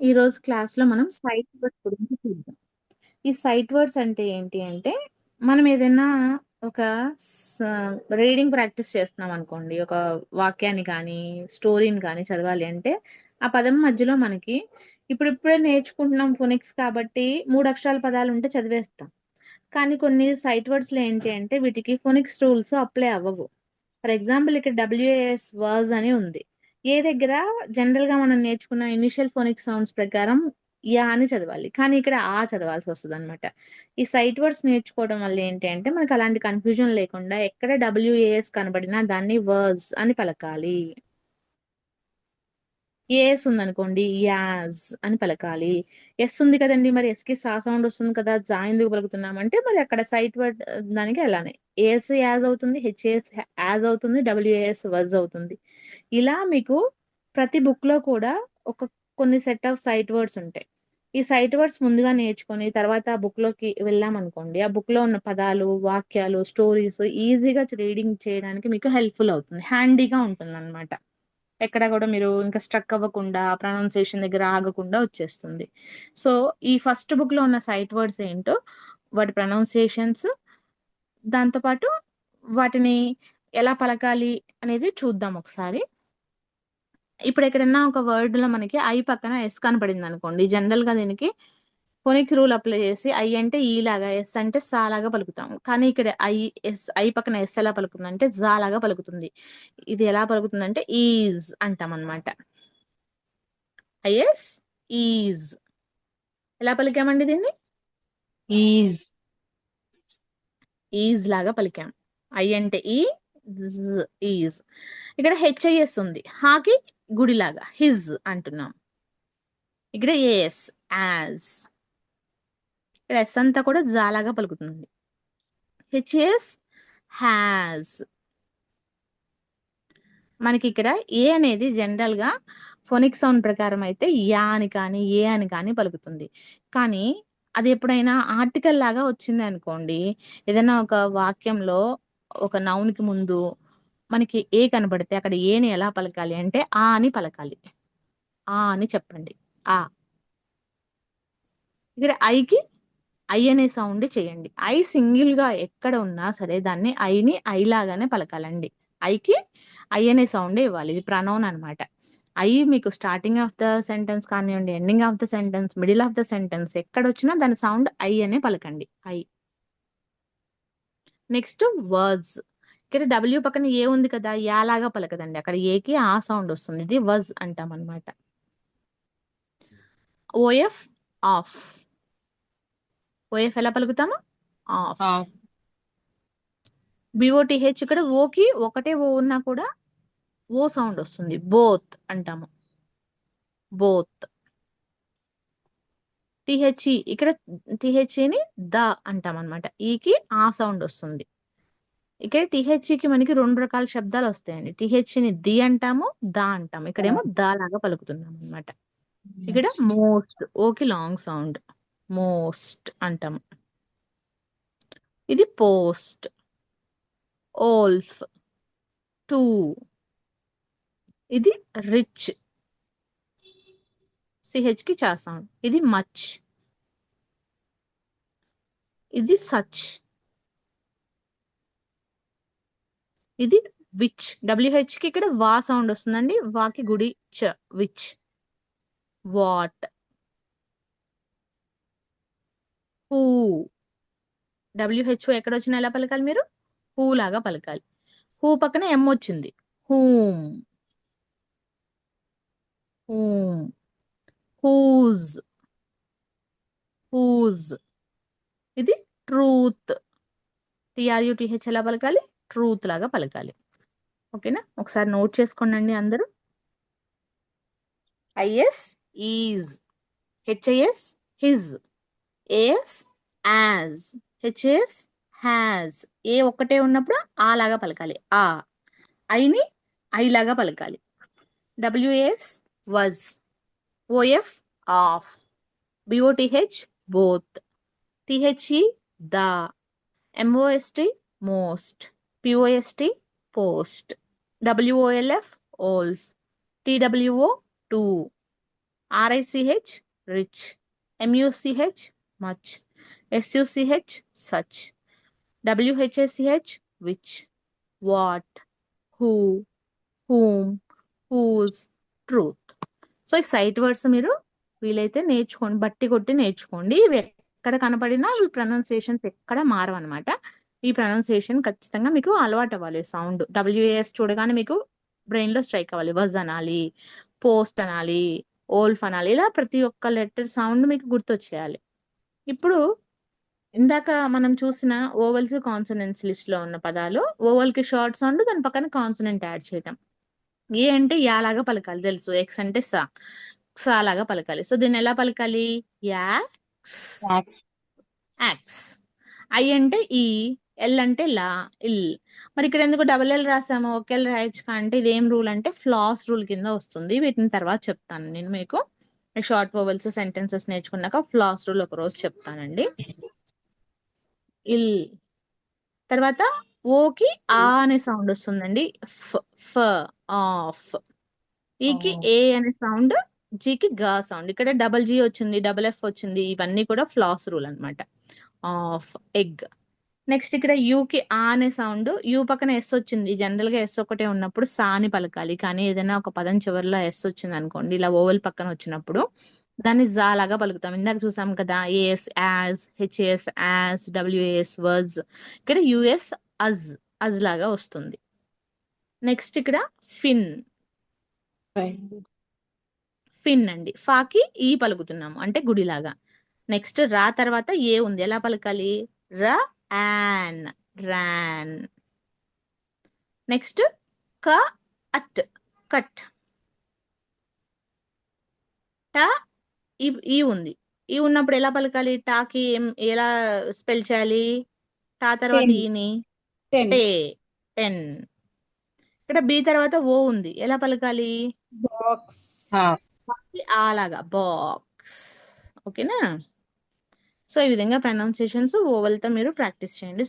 ఈరోజు క్లాస్లో మనం సైట్ వర్డ్స్ గురించి చూద్దాం. ఈ సైట్ వర్డ్స్ అంటే ఏంటి అంటే, మనం ఏదైనా ఒక రీడింగ్ ప్రాక్టీస్ చేస్తున్నాం అనుకోండి. ఒక వాక్యాన్ని కానీ, స్టోరీని కానీ చదవాలి అంటే, ఆ పదం మధ్యలో మనకి ఇప్పుడిప్పుడే నేర్చుకుంటున్నాం ఫోనిక్స్ కాబట్టి 3 అక్షరాల పదాలు ఉంటే చదివేస్తాం. కానీ కొన్ని సైట్ వర్డ్స్‌లో ఏంటి అంటే, వీటికి ఫోనిక్స్ రూల్స్ అప్లై అవ్వవు. ఫర్ ఎగ్జాంపుల్ ఇక్కడ డబ్ల్యూఏఎస్ వర్స్ అని ఉంది. ఏ దగ్గర జనరల్‌గా మనం నేర్చుకున్న ఇనీషియల్ ఫోనిక్ సౌండ్స్ ప్రకారం యా అని చదవాలి. కానీ ఇక్కడ ఆ చదవాల్సొస్తదనమాట. ఈ సైట్ వర్డ్స్ నేర్చుకోవడం వల్ల ఏంటి అంటే, మనకు అలాంటి కన్‌ఫ్యూజన్ లేకుండా ఎక్కడ డబ్ల్యూఏఎస్ కనబడినా దాన్ని వర్స్ అని పలకాలి. ఏఎస్ ఉందనుకోండి యాజ్ అని పలకాలి. ఎస్ ఉంది కదండీ! మరి ఎస్‌కి సా సౌండ్ వస్తుంది కదా! జా ఎందుకు పలుకుతున్నామంటే మరి అక్కడ సైట్ వర్డ్ దానికి అలానే. ఏఎస్ యాజ్ అవుతుంది. హెచ్ఏఎస్ యాజ్ అవుతుంది. డబ్ల్యూఏఎస్ వజ్ అవుతుంది. ఇలా మీకు ప్రతి బుక్‌లో కూడా ఒక కొన్ని సెట్ ఆఫ్ సైట్ వర్డ్స్ ఉంటాయి. ఈ సైట్ వర్డ్స్ ముందుగా నేర్చుకొని తర్వాత ఆ బుక్‌లోకి వెళ్ళామనుకోండి. ఆ బుక్‌లో ఉన్న పదాలు, వాక్యాలు, స్టోరీస్ ఈజీగా రీడింగ్ చేయడానికి మీకు హెల్ప్‌ఫుల్ అవుతుంది. హ్యాండీగా ఉంటుందన్నమాట. ఎక్కడ కూడా మీరు ఇంకా స్ట్రక్ అవ్వకుండా, ప్రొనౌన్సియేషన్ దగ్గర ఆగకుండా వచ్చేస్తుంది. సో, ఈ ఫస్ట్ బుక్‌లో ఉన్న సైట్ వర్డ్స్ ఏంటో, వాటి ప్రొనౌన్సియేషన్స్, దాంతో పాటు వాటిని ఎలా పలకాలి అనేది చూద్దాం ఒకసారి. ఇప్పుడు ఎక్కడన్నా ఒక వర్డ్‌లో మనకి ఐ పక్కన ఎస్ కనపడిందనుకోండి. జనరల్‌గా దీనికి ఫోనిక్స్ రూల్ అప్లై చేసి ఐ అంటే ఈ లాగా, ఎస్ అంటే సా లాగా పలుకుతాం. కానీ ఇక్కడ ఐ పక్కన ఎస్ ఎలా పలుకుతుందంటే జా లాగా పలుకుతుంది. ఇది ఎలా పలుకుతుందంటే ఈజ్ అంటామనమాట. I S is. ఎలా పలికామండి దీన్ని? ఈజ్ ఈజ్ లాగా పలికాం. ఐ అంటే ఈ, జ్ ఈజ్. ఇక్కడ హెచ్ఐఎస్ ఉంది. హాకి గుడిలాగా హిజ్ అంటున్నాం. ఇక్కడ ఏఎస్ యాజ్. ఇక్కడ ఎస్ అంతా కూడా జాలాగా పలుకుతుంది. HAS has. మనకి ఇక్కడ ఏ అనేది జనరల్‌గా ఫోనిక్ సౌండ్ ప్రకారం అయితే యా అని కానీ, ఏ అని కానీ పలుకుతుంది. కానీ అది ఎప్పుడైనా ఆర్టికల్ లాగా వచ్చిందనుకోండి, ఏదైనా ఒక వాక్యంలో ఒక నౌన్‌కి ముందు మనకి ఏ కనబడితే అక్కడ ఏని ఎలా పలకాలి అంటే ఆ అని పలకాలి. ఆ అని చెప్పండి. ఆ. ఇక్కడ ఐకి ఐ అనే సౌండ్ చేయండి. ఐ సింగిల్‌గా ఎక్కడ ఉన్నా సరే దాన్ని ఐని ఐ లాగానే పలకాలండి. ఐకి ఐ అనే సౌండే ఇవ్వాలి. ఇది ప్రనౌన్ అనమాట. ఐ మీకు స్టార్టింగ్ ఆఫ్ ద సెంటెన్స్ కానివ్వండి, ending of the sentence, middle of the sentence ఎక్కడొచ్చినా దాని సౌండ్ ఐ అనే పలకండి. ఐ. Next words. ఇక్కడ డబ్ల్యూ పక్కన ఏ ఉంది కదా! యా లాగా పలకదండి. అక్కడ ఏకి ఆ సౌండ్ వస్తుంది. ఇది వజ్ అంటామనమాట. O F of. ఓఎఫ్ ఎలా పలుకుతాము? ఆఫ్. ఆఫ్ బీఓటీహెచ్ ఇక్కడ ఓకి ఒకటే ఓ ఉన్నా కూడా ఓ సౌండ్ వస్తుంది. బోత్ అంటాము. బోత్. టీహెచ్ఈ ఇక్కడ టీహెచ్ఈని ద అంటాం అనమాట. ఈకి ఆ సౌండ్ వస్తుంది. ఇక్కడ టీహెచ్ఈకి మనకి 2 రకాల శబ్దాలు వస్తాయండి. టీహెచ్ఈని ది అంటాము, ద అంటాము. ఇక్కడేమో ద లాగా పలుకుతున్నాం అనమాట. ఇక్కడ మోస్ట్ మోస్ట్ ఓకి లాంగ్ సౌండ్. మోస్ట్ అంటాము. ఇది పోస్ట్. ఓల్ఫ్. టూ. ఇది రిచ్. సిహెచ్కి చా సౌండ్. ఇది మచ్. ఇది సచ్. ఇది విచ్. డబ్ల్యూహెచ్‌కి ఇక్కడ వా సౌండ్ వస్తుందండి. వాకి గుడి చ విచ్. వాట్. హూ. డబ్ల్యూహెచ్ఓ ఎక్కడొచ్చినా ఎలా పలకాలి మీరు? హూ లాగా పలకాలి. హూ పక్కన ఎమ్ వచ్చింది. హూమ్. హూమ్. హూజ్. హూజ్. ఇది ట్రూత్. టీఆర్‌యూటీహెచ్ ఎలా పలకాలి? ట్రూత్ లాగా పలకాలి. ఓకేనా? ఒకసారి నోట్ చేసుకోండండి అందరూ. I S is. H I S his. A S as. H A S has. A ఒక్కటే ఉన్నప్పుడు ఆ లాగా పలకాలి. ఆ. ఐని ఐ లాగా పలకాలి. W A S was. O F of. B O T H both. T H E the. M O S T most. P O S T post. W O L F wolf. T W O two. RICH, rich. MUCH, much. SUCH, such. WHACH, which. What, who, whom, whose, truth. So ఈ site words మీరు వీలైతే నేర్చుకోండి, బట్టి కొట్టి నేర్చుకోండి. ఇవి ఎక్కడ కనపడినా ఇవి ప్రొనౌన్సియేషన్స్ ఎక్కడ మారవన్నమాట. ఈ ప్రొనౌన్సియేషన్ ఖచ్చితంగా మీకు అలవాటు అవ్వాలి. సౌండ్ WAS చూడగానే మీకు బ్రెయిన్లో స్ట్రైక్ అవ్వాలి. వజ్ అనాలి, పోస్ట్ అనాలి, ఓల్ఫ్ అనాలి, ఇలా ప్రతి ఒక్క లెటర్ సౌండ్ మీకు గుర్తొచ్చేయాలి. ఇప్పుడు ఇందాక మనం చూసిన ఓవల్స్ కాన్సనెంట్స్ లిస్ట్లో ఉన్న పదాలు, ఓవల్కి షార్ట్ సౌండ్, దాని పక్కన కాన్సనెంట్ యాడ్ చేయటం. ఏ అంటే యాలాగా పలకాలి తెలుసు, ఎక్స్ అంటే సా, సా లాగా పలకాలి. సో దీన్ని ఎలా పలకాలి? Axe, axe. యాక్స్. ఐ అంటే ఈ, ఎల్ అంటే లా, ఇల్. మరి ఇక్కడ ఎందుకు డబల్ ఎల్ రాసాము, ఒక ఎల్ రాయొచ్చు అంటే ఇదేం రూల్ అంటే ఫ్లాస్ రూల్ కింద వస్తుంది. వీటిని తర్వాత చెప్తాను నేను మీకు. షార్ట్ వోవెల్స్ సెంటెన్సెస్ నేర్చుకున్నాక ఫ్లాస్ రూల్ ఒక రోజు చెప్తానండి. ఇల్ తర్వాత ఓకి ఆ అనే సౌండ్ వస్తుందండి. ఫ్, ఫ, ఆఫ్. ఈకి ఏ అనే సౌండ్, జీకి గా సౌండ్. ఇక్కడ డబల్ జీ వచ్చింది, డబల్ ఎఫ్ వచ్చింది, ఇవన్నీ కూడా ఫ్లాస్ రూల్ అనమాట. Of, egg. నెక్స్ట్ ఇక్కడ యూకి ఆ అనే సౌండ్, యూ పక్కన ఎస్ వచ్చింది. జనరల్ గా ఎస్ ఒకటే ఉన్నప్పుడు సా అని పలకాలి. కానీ ఏదైనా ఒక పదం చివరిలో ఎస్ వచ్చింది అనుకోండి, ఇలా ఓవెల్ పక్కన వచ్చినప్పుడు దాన్ని జా లాగా పలుకుతాం. ఇందాక చూసాం కదా, A S as, H A S as, W A S was. ఇక్కడ యుఎస్ అజ్, అజ్ లాగా వస్తుంది. నెక్స్ట్ ఇక్కడ ఫిన్, ఫిన్ అండి. ఫాకి ఈ పలుకుతున్నాము అంటే గుడిలాగా. నెక్స్ట్ రా తర్వాత ఏ ఉంది, ఎలా పలకాలి? ర, యాన్, ర్యాన్. నెక్స్ట్ క, అట్, కట్. ట, ఈ ఉంది. ఈ ఉన్నప్పుడు ఎలా పలకాలి? టాకి ఎలా స్పెల్ చేయాలి? టా తర్వాత ఈని టే, టెన్. ఇక్కడ బి తర్వాత ఓ ఉంది, ఎలా పలకాలి? బాక్స్. అలాగా బాక్స్. ఓకేనా? సో ఈ విధంగా ప్రొనౌన్సియేషన్స్ ఓవెల్తో మీరు ప్రాక్టీస్ చేయండి.